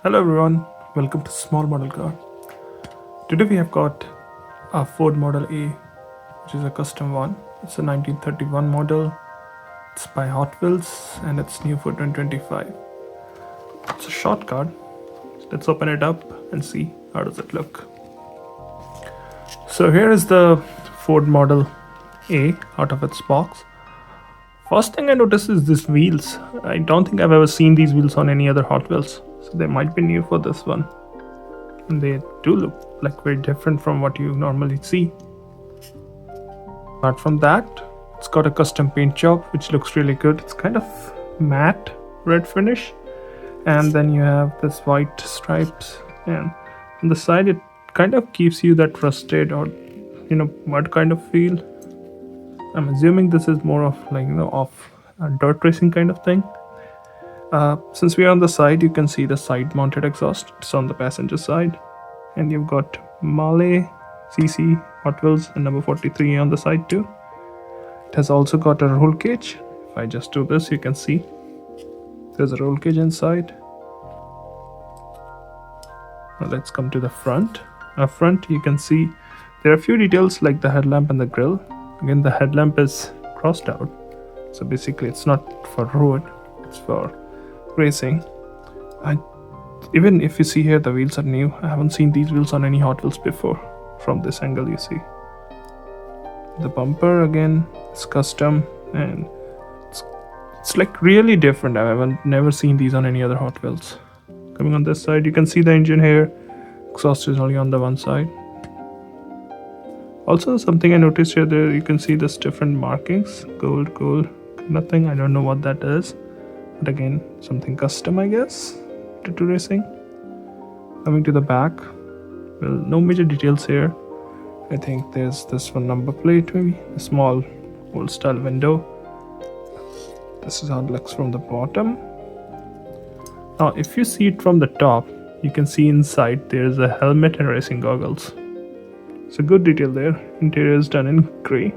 Hello everyone, welcome to Small Model Car. Today we have got a Ford Model A, which is a custom one. It's a 1931 model. It's by Hotwheels and it's new for 2025. It's a short car. Let's open it up and see how does it look. So here is the Ford Model A out of its box. First thing I noticed is these wheels. I don't think I've ever seen these wheels on any other Hot Wheels, so they might be new for this one. And they do look like very different from what you normally see. Apart from that, it's got a custom paint job which looks really good. It's kind of matte red finish, and then you have this white stripes, and on the side it kind of gives you that rusted or mud kind of feel. I'm assuming this is more of off a dirt racing kind of thing. Since we are on the side, you can see the side mounted exhaust. It's on the passenger side, and you've got Male, CC, Hot Wheels, and number 43 on the side too. It has also got a roll cage. If I just do this, you can see there's a roll cage inside. Now let's come to the front. Up front, you can see there are a few details like the headlamp and the grille. Again, the headlamp is crossed out, so basically it's not for road, it's for racing. And even if you see here, the wheels are new. I haven't seen these wheels on any Hot Wheels before. From this angle you see the bumper again is custom, and it's like really different. I haven't never seen these on any other Hot Wheels. Coming on this side, you can see the engine here. Exhaust is only on the one side. Also, something I noticed here, there you can see this different markings, gold, nothing. I don't know what that is, but again, something custom, I guess, to racing. Coming to the back, well, no major details here. I think there's this one number plate, maybe a small old style window. This is how it looks from the bottom. Now, if you see it from the top, you can see inside there's a helmet and racing goggles. It's a good detail there. Interior is done in grey.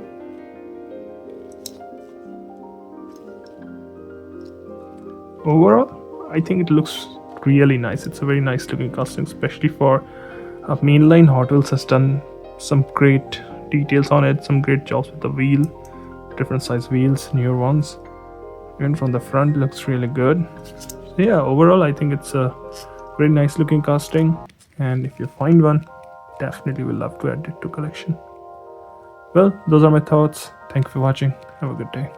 Overall, I think it looks really nice. It's a very nice looking costume, especially for a mainline. Hot Wheels has done some great details on it, some great jobs with the wheel, different size wheels, newer ones. Even from the front, looks really good. So yeah, overall, I think it's a very nice looking casting, and if you find one, definitely will love to add it to collection. Well, those are my thoughts. Thank you for watching. Have a good day.